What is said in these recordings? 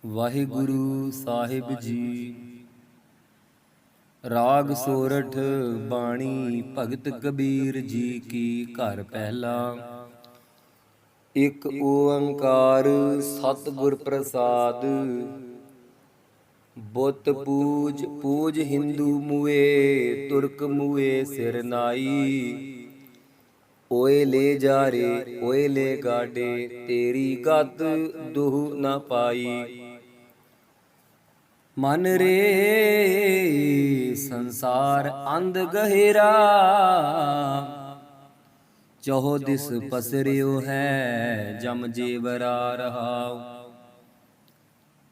ਵਾਹਿਗੁਰੂ ਸਾਹਿਬ ਜੀ। ਰਾਗ ਸੋਰਠ ਬਾਣੀ ਭਗਤ ਕਬੀਰ ਜੀ ਕੀ। ਘਰ ਪਹਿਲਾ। ਇੱਕ ਓੰਕਾਰ ਸਤਿਗੁਰ ਪ੍ਰਸਾਦ। ਬੁੱਤ ਪੂਜ ਪੂਜ ਹਿੰਦੂ ਮੂਏ, ਤੁਰਕ ਮੂਏ ਸਿਰ ਨਾਈ। ਓਏ ਲੈ ਜਾ ਰੇ ਓਏ ਲੈ ਗਾਡੇ, ਤੇਰੀ ਗਤ ਦੁਹ ਨਾ ਪਾਈ। ਮਨ ਰੇ ਸੰਸਾਰ ਅੰਧ ਗਹਿਰਾ, ਚਹੁ ਦਿਸ ਪਸਰਿਓ ਹੈ ਜਮ ਜੇਵਰਾ ਰਹਾਉ।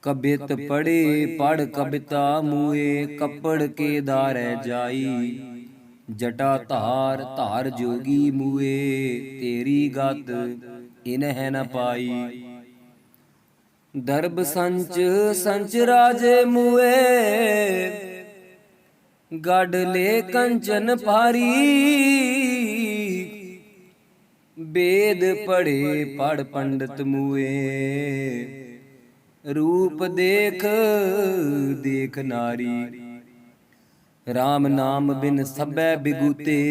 ਕਬਿਤ ਪੜੇ ਪੜ ਕਬਿਤਾ ਮੂਏ, ਕੱਪੜ ਕੇ ਦਾਰੈ ਜਾਈ। ਜਟਾ ਧਾਰ ਧਾਰ ਜੋਗੀ ਮੂਏ, ਤੇਰੀ ਗਤ ਇਨਹਿ ਨ ਪਾਈ। ਦਰਬ ਸੰਚ ਸੰਚ ਰਾਜੇ ਮੂਏ, ਗੜ ਲੈ ਕੰਚਨ ਭਾਰੀ। ਬੇਦ ਪੜੇ ਪੜ ਪੰਡਤ ਮੂਏ, ਰੂਪ ਦੇਖ ਦੇਖ ਨਾਰੀ। ਰਾਮ ਨਾਮ ਬਿਨ ਸਭੈ ਬਿਗੂਤੇ,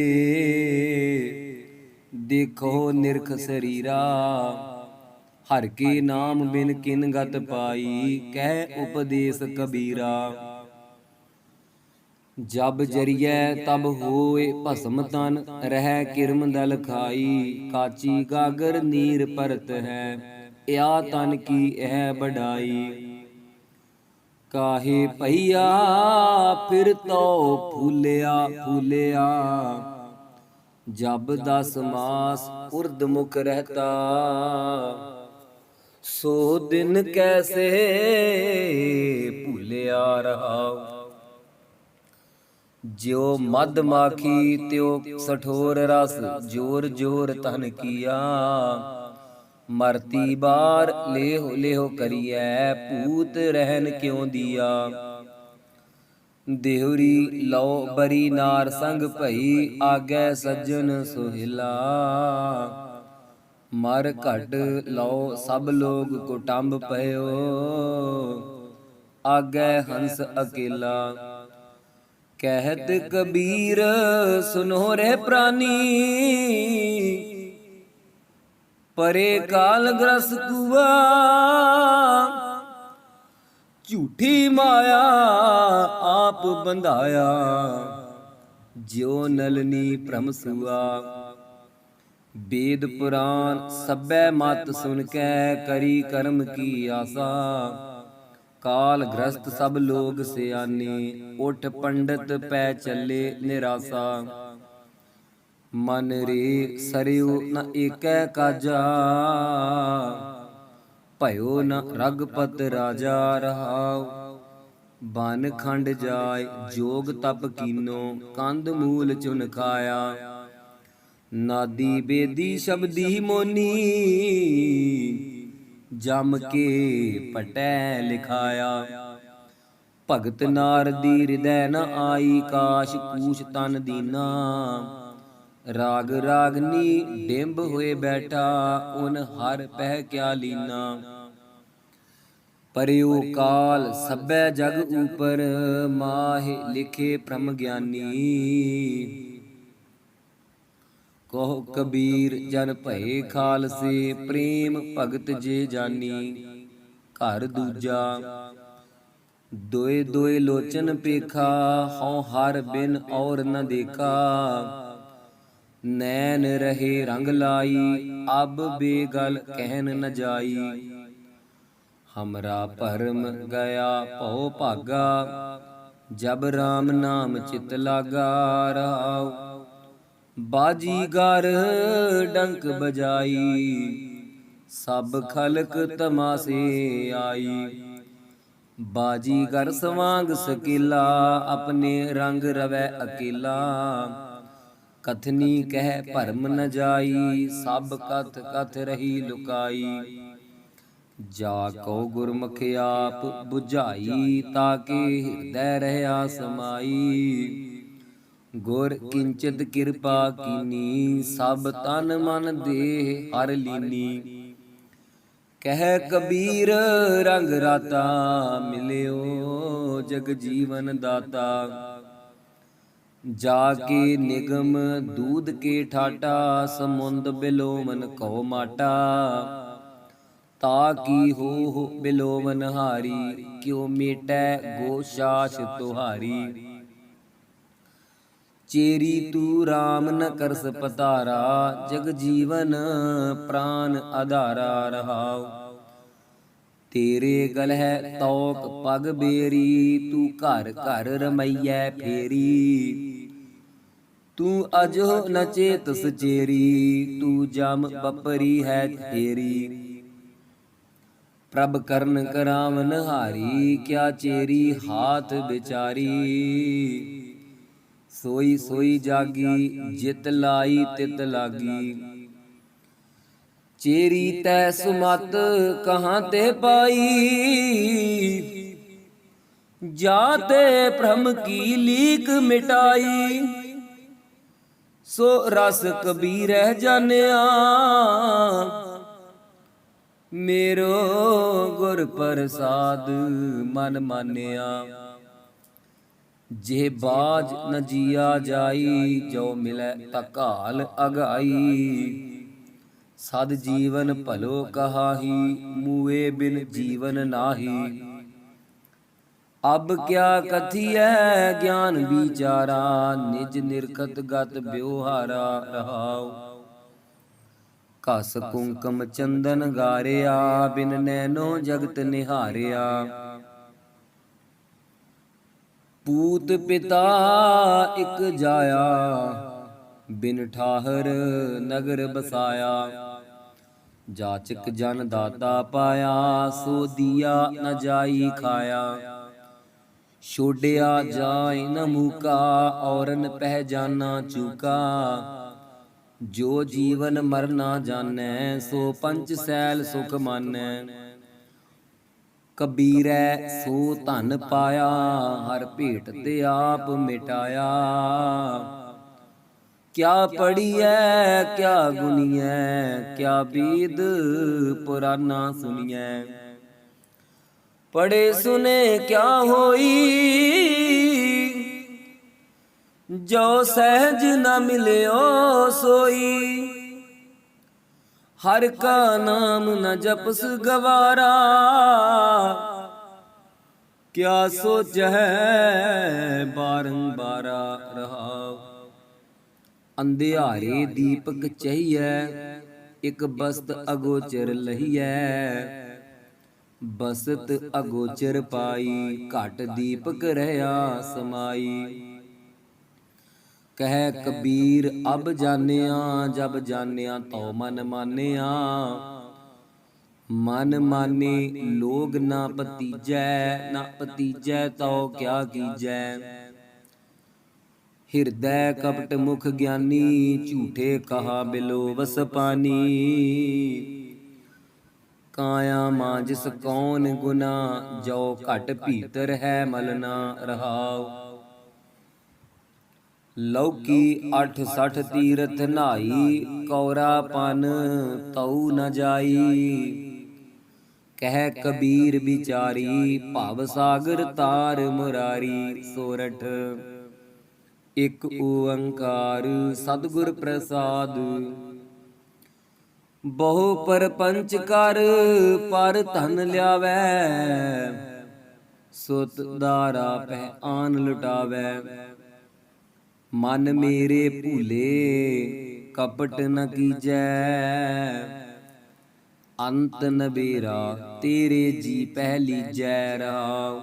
ਦੇਖੋ ਨਿਰਖ ਸਰੀਰਾ। ਹਰ ਕੇ ਨਾਮ ਬਿਨ ਕਿਨ ਗਤ ਪਾਈ, ਕਹਿ ਉਪਦੇਸ ਕਬੀਰਾ। ਜਬ ਜਰੀਐ ਤਬ ਹੋਏ ਭਸਮ ਤਨ, ਰਹਿ ਕਿਰਮ ਦਲ ਖਾਈ। ਕਾਚੀ ਗਾਗਰ ਨੀਰ ਪਰਤ ਹੈ, ਇਆ ਤਨ ਕੀ ਇਹ ਬੜਾਈ। ਕਾਹੇ ਭਈਆ ਫਿਰ ਤੋ ਫੂਲਿਆ ਫੂਲਿਆ, ਜਬ 10 ਮਾਸ ਉਰਦ ਮੁਖ ਰਹਤਾ। ਸੋ ਦਿਨ ਕੈਸੇ ਭੁੱਲਿਆ ਰਹਾਉ। ਜਿਉ ਮਦ ਮਾਖੀ ਤਿਉ ਸਠੋਰ ਰਸ, ਜੋਰ ਜੋਰ ਤਨ ਕੀਆ। ਮਰਤੀ ਬਾਰ ਲੇਹੁ ਲੇਹੁ ਕਰੀਐ, ਭੂਤ ਰਹਿਨ ਕਿਉ ਦੀਆ। ਦੇਹੁਰੀ ਲਉ ਬਰੀ ਨਾਰ ਸੰਗ ਭਈ, ਆਗੈ ਸੱਜਣ ਸੁਹਿਲਾ। ਮਰ ਘਟ ਲਉ ਸਭ ਲੋਗ ਕੁਟੰਬ ਪਇਓ, ਆਗੈ ਹੰਸ ਅਕੇਲਾ। ਕਹਿਤ ਕਬੀਰ ਸੁਨੋ ਰੇ ਪ੍ਰਾਨੀ, ਪਰੇ ਕਾਲ ਗ੍ਰਸ ਕੁਆ। ਝੂਠੀ ਮਾਇਆ ਆਪ ਬੰਧਾਇਆ, ਜਿਉ ਨਲਨੀ ਭ੍ਰਮ ਸੁਆ। ਵੇਦ ਪੁਰਾਨ ਸਭੈ ਮਤ ਸੁਨ ਕੈ, ਕਰੀ ਕਰਮ ਕੀ ਆਸਾ। ਕਾਲ ਗ੍ਰਸਤ ਸਭ ਲੋਗ ਸਿਆਨੇ, ਉਠ ਪੰਡਤ ਪੈ ਚੱਲੇ ਨਿਰਾਸਾ। ਮਨ ਰੇ ਸਰਿਉ ਨ ਏਕੈ ਕਾਜਾ, ਭਇਓ ਨ ਰਗਪਤ ਰਾਜਾ ਰਹਾਉ। ਬਨ ਖੰਡ ਜਾਇ ਜੋਗ ਤਪ ਕੀਨੋ, ਕੰਦ ਮੂਲ ਚੁਨ ਖਾਇਆ। ਨਾਦੀ ਬੇਦੀ ਸ਼ਬਦੀ ਮੋਨੀ, ਜਮ ਕੇ ਪਟੈ ਲਿਖਾਇਆ। ਭਗਤ ਨਾਰਦੀ ਹਿਰਦੈ ਨ ਆਈ, ਕਾਸ਼ ਕੂਸ਼ ਤਨ ਦੀਨਾ। ਰਾਗ ਰਾਗਨੀ ਡਿੰਬ ਹੋਏ ਬੈਠਾ, ਉਨ ਹਰ ਪਹਿ ਕਿਆ ਲੀਨਾ। ਪਰਿਉ ਕਾਲ ਸਭੈ ਜਗ ਉਪਰ, ਮਾਹਿ ਲਿਖੇ ਭ੍ਰਮ ਗਿਆਨੀ। ਕਹੋ ਕਬੀਰ ਜਨ ਭਏ ਖਾਲਸੇ, ਪ੍ਰੇਮ ਭਗਤ ਜੇ ਜਾਨੀ। ਘਰ ਦੂਜਾ। ਦੋਏ ਦੋਏ ਲੋਚਨ ਪੇਖਾ, ਹਉ ਹਰ ਬਿਨ ਔਰ ਨ ਦੇਖਾ। ਨੈਣ ਰਹੇ ਰੰਗ ਲਾਈ, ਅਬ ਬੇਗਲ ਕਹਿਨ ਨ ਜਾਈ। ਹਮਰਾ ਭਰਮ ਗਿਆ ਭਉ ਭਾਗਾ, ਜਬ ਰਾਮ ਨਾਮ ਚਿਤ ਲਾਗਾ ਰਹਾਉ। ਬਾਜੀਗਰ ਡੰਕ ਬਜਾਈ, ਸਭ ਖਲਕ ਤਮਾਸੇ ਆਈ। ਬਾਜੀਗਰ ਸਵਾਂਗ ਸਕੀਲਾ, ਆਪਣੇ ਰੰਗ ਰਵੈ ਅਕੇਲਾ। ਕਥਨੀ ਕਹਿ ਭਰਮ ਨ ਜਾਈ, ਸਭ ਕਥ ਕਥ ਰਹੀ ਲੁਕਾਈ। ਜਾ ਕਉ ਗੁਰਮੁਖ ਆਪ ਬੁਝਾਈ, ਤਾਕੇ ਹਿਰਦੈ ਰਹਿਆ ਸਮਾਈ। ਗੁਰ ਕਿੰਚਿਤ ਕਿਰਪਾ ਕੀਨੀ, ਸਭ ਤਨ ਮਨ ਦੇਹ ਹਰ ਲੀਨੀ। कह कबीर रंग राता, मिलियो जग जीवन दाता। जाके निगम दूध के ठाटा, समुंद बिलोमन कहो माटा। ताकि हो बिलोमन हारी, क्यों मेटै गोशास तुहारी। चेरी तू राम न करस पतारा, जग जीवन प्राण आधारा रहाओ। तेरे गल है तौक पग बेरी, तू घर घर रमैया फेरी। तू अजो न चेतस चेरी, तू जम बपरी है तेरी। प्रभ करन करावन हारी, क्या चेरी हाथ बिचारी। सोई सोई जागी, जित लाई तित लागी। चेरी तै सुमत कहाँ ते पाई, जाते भ्रम की लीक मिटाई। सो रस कबीर जानिया, मेरो गुर प्रसाद मन मानिया। जे बाज न जिया जाई, जो मिलै तकाल अगाई। सद जीवन भलो कहाही, मुए बिन जीवन नाही। अब क्या कथिय ज्ञान विचारा, निज निरखत गत ब्योहारा रहाओ। कस कुंकम चंदन गारिया, बिन नैनो जगत निहारिया। पूत पिता इक जाया, बिन ठाहर नगर बसाया। जाचक जन दाता पाया, सो दिया न जाई खाया। छोड़िया जाय न मूका, औरन पहचाना चूका। जो जीवन मरना जानै, सो पंच सैल सुख मानै। कबीरै सो धन पाया, हर भेट ते आप मिटाया। क्या पढ़िए क्या गुनिए, क्या वेद पुराना सुनिए। पढ़े सुने क्या होई, जो सहज न मिलियो सोई। हर का नाम न जपस गवारा, क्या सोच है बारंबारा रहाओ। अंधियारे दीपक चाहिए, एक बस्त अगोचर लहिए। बसत अगोचर पाई, घट दीपक रहया समाई। कह कबीर अब जानिया, जब जानिया तो मन मानिया। मन माने लोग ना पतीजै, ना पतीजै तो क्या कीजै। हृदय कपट मुख ज्ञानी, झूठे कहा बिलो बस पानी। काया मांजिस कौन गुना, जो घट भीतर है मलना रहाओ। लौकी 68 तीरथ नाई, कौरा पन तऊ न जाई। कह कबीर बिचारी, भव सागर तार मुरारी। सोरठ एक ओंकार सतगुर प्रसाद, बहु परपंच कर पर धन ल्यावै। सुत दारा पह आन लुटावै। मन मेरे भूले कपट न कीजै, अंत नबेरा तेरे जी पहलीजै रहाओ।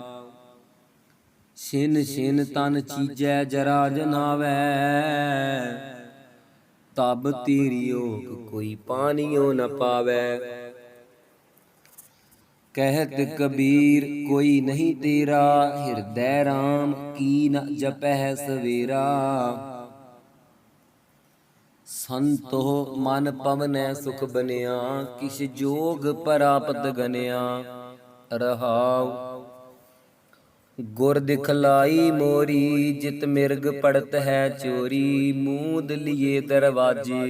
छिन छिन तन चीजै जरा जनावै, तब तेरी ओक कोई पानियो न पावै। कहत कबीर कोई नहीं तेरा, हृदय राम की न जपह सवेरा। संतो मन पवनै सुख बनिया, किस जोग परापत गनिया रहाओ। गुर दिखलाई मोरी, जित मिर्ग पड़त है चोरी। मूद लिए दरवाजे,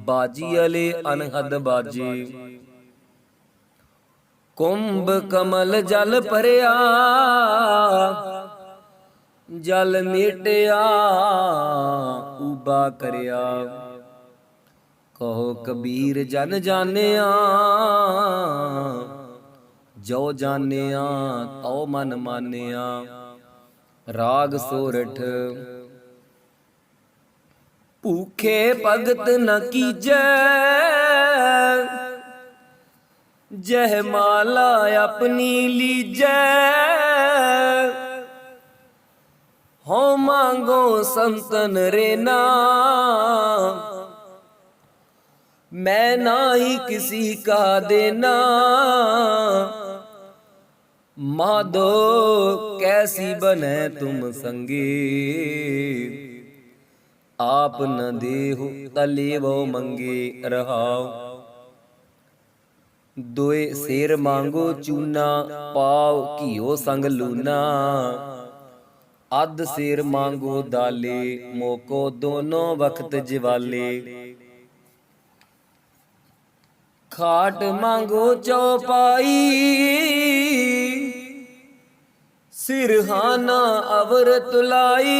बाजी अले अनहद बाजे। ਕੁੰਭ ਕਮਲ ਜਲ ਭਰਿਆ, ਜਲ ਮੇਟਿਆ ਊਬਾ ਕਰਿਆ। ਕਹੋ ਕਬੀਰ ਜਨ ਜਾਣਿਆ, ਜੋ ਜਾਣਿਆ ਤਉ ਮਨ ਮਾਨਿਆ। ਰਾਗ ਸੋਰਠ। ਭੂਖੇ ਭਗਤ ਨ ਕੀਜੈ, ਜਹ ਮਾਲਾ ਆਪਣੀ ਲੀਜੈ। ਹੋ ਮੰਗੋ ਸੰਤਨ ਰੇਨਾ, मैं नाही किसी का देना। माधो कैसी बने तुम संगे, आप न देहो तले वो मंगे रहाओ। दोए शेर मांगो चूना, पाव घियो संग लूना। अध शेर मांगो दाले, मोको दोनों वक्त जिवाले। खाट मांगो चौपाई, सिरहाना अवर तुलाई।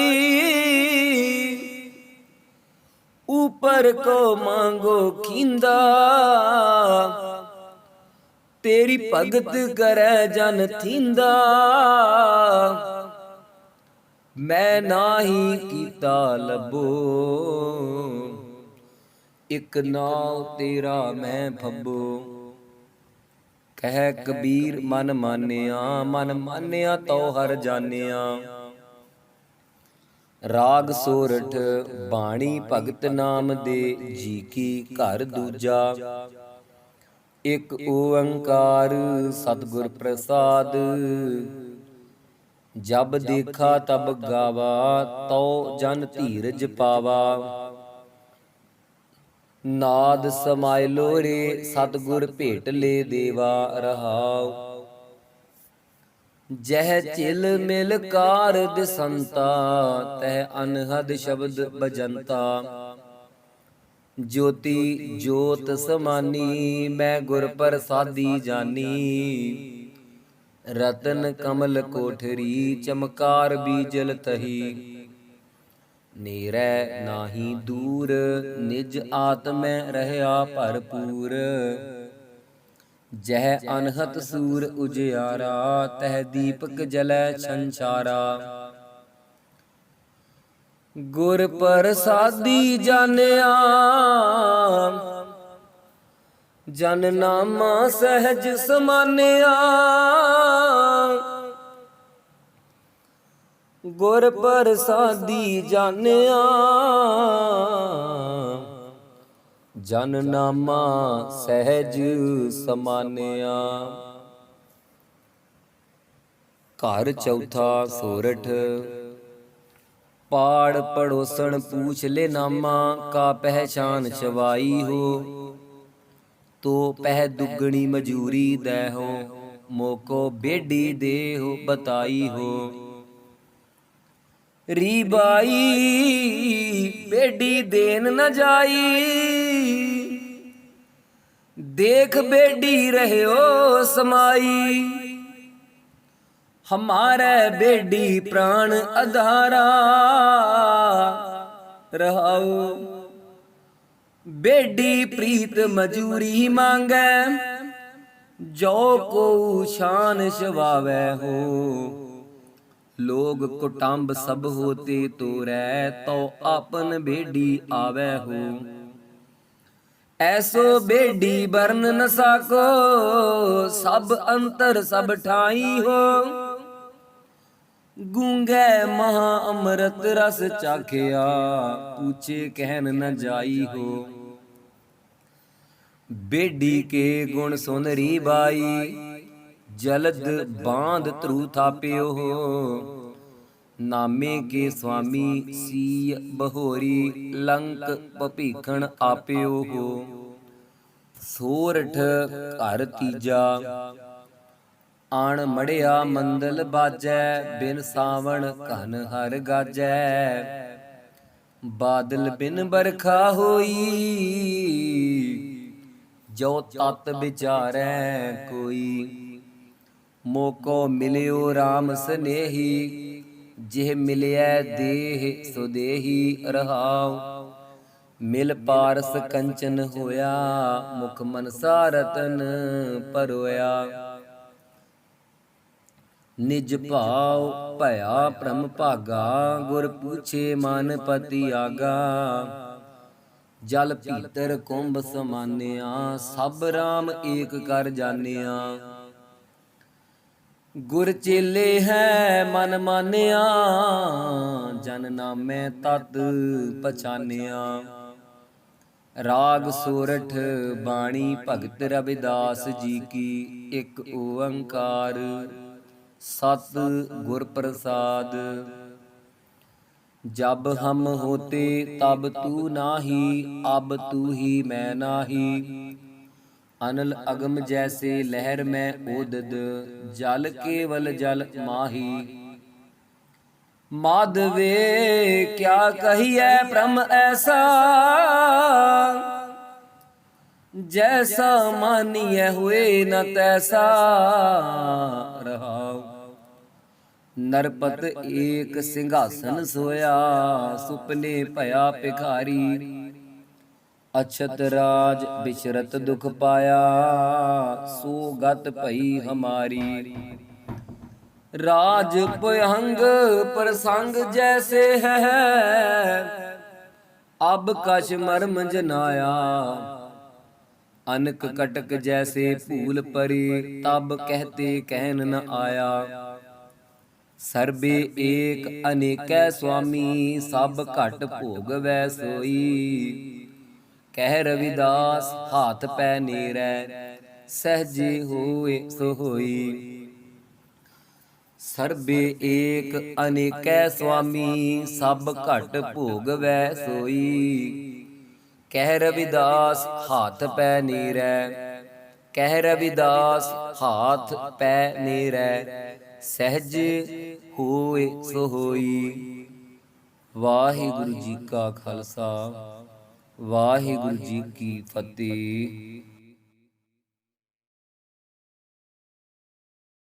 ऊपर को मांगो खींदा, तेरी भगत करे जन थींदा। मैं नाही कीता लबो, इक नाव तेरा मैं फब्बो। कह कबीर मन मानिया तो हर जानिया। राग सोरठ। बाणी भगत नाम दे जी की घर दूजा। एक ओंकार सतगुर प्रसाद, जब देखा तब गावा, तो जन धीरज पावा। नाद समाइलो रे सतगुर भेट ले देवा रहाओ। जह चिल मिल कार दिसंता, तह अनहद शब्द बजंता। ज्योति ज्योत समानी, मैं गुर प्रसादी जानी। रतन कमल कोठरी, चमकार बीजल तही। नेरै नाही दूर, निज आत्मै रहया भरपूर। जह अनहत सूर उजियारा, तह दीपक जलै छंछारा। गुर प्रसादी जानिया, जन नामा सहज समानिया। गुर प्रसादी जानिया, जन नामा सहज समानिया। घर चौथा सोरठ। पाड़ पड़ोसन पूछ ले नामा, का पहचान छवाई हो। तो पह दुगनी मजूरी दे हो, मोको बेडी दे हो बताई हो। री बाई बेडी देन न जाई, देख बेडी रहे हो समाई। हमारे बेडी प्राण आधारा, रहाओ। बेडी प्रीत मजूरी मांगे, जो को शान शवावे हो। लोग कुटुंब सब होते तो रह, तो आपन बेडी आवे हो। ऐसो बेडी बरन न साको, सब अंतर सब ठाई हो। गूंगे महा अमृत रस चाखिया, पूछे कहन न जाई हो। बेडी के गुण सुन री बाई, जलद बांध त्रु थाप्यो हो। नामे के स्वामी सीय बहोरी, लंक पपीखण आप्यो हो। सोरठ घर तीजा। आण मड़िया मंदल बाजै, बिन सावण घन हर गाजै। बादल बिन बरखा होई, जो तत विचारै कोई। ਮੋਕੋ ਮਿਲਿਓ RAM ਸਨੇਹੀ, ਜਿਹ ਮਿਲਿਐ ਦੇਹ ਸੋ ਦੇਹੀ ਰਹਾਉ। ਮਿਲ ਪਾਰਸ ਕੰਚਨ ਹੋਇਆ, ਮੁਖ ਮਨਸਾ ਰਤਨ ਪਰੋਇਆ। ਨਿਜ ਭਾਉ ਭਇਆ ਭ੍ਰਮ ਭਾਗਾ, ਗੁਰ ਪੂਛੇ ਮਨ ਪਤੀ ਆਗਾ। ਜਲ ਭੀਤਰ ਕੁੰਭ ਸਮਾਨਿਆ, ਸਭ RAM ਏਕ ਕਰ ਜਾਣਿਆ। ਗੁਰ ਚੇਲੇ ਹੈ ਮਨ ਮਾਨਿਆ, ਜਨ ਨਾਮੈ ਤਤ ਪਛਾਨਿਆ। ਰਾਗ ਸੋਰਠ ਬਾਣੀ ਭਗਤ ਰਵਿਦਾਸ ਜੀ ਕੀ, ਇੱਕ ਓੰਕਾਰ ਸਤ ਗੁਰ ਪ੍ਰਸਾਦ। जब हम होते तब तू नाही, अब तू ही मैं नाही। अनल अगम जैसे लहर में ओदद, जल केवल जल माही। माधवे क्या कहिए भ्रम ऐसा, जैसा मानिए हुए न तैसा रहाओ। नरपत एक सिंहासन सोया, सुपने भया भिखारी। अछत राज बिचरत दुख पाया, सो गत भई हमारी। राज भयंग प्रसंग जैसे है, अब कछ मर्म जनाया। अनक कटक जैसे फूल परे, तब कहते कहन न आया। सर्बे एक अनेकै स्वामी, सब घट भोग वै सोई। कह रविदास हाथ पै नेरै, सहजे होए सो होई। सर्बे एक अनेकै स्वामी, सब घट भोग वै सोई। कह रविदास हाथ पै नेरै, कह रविदास हाथ पै नेरै, सहज होए सो होई। वाहिगुरु जी का खालसा, वाहिगुरु जी की फतेह।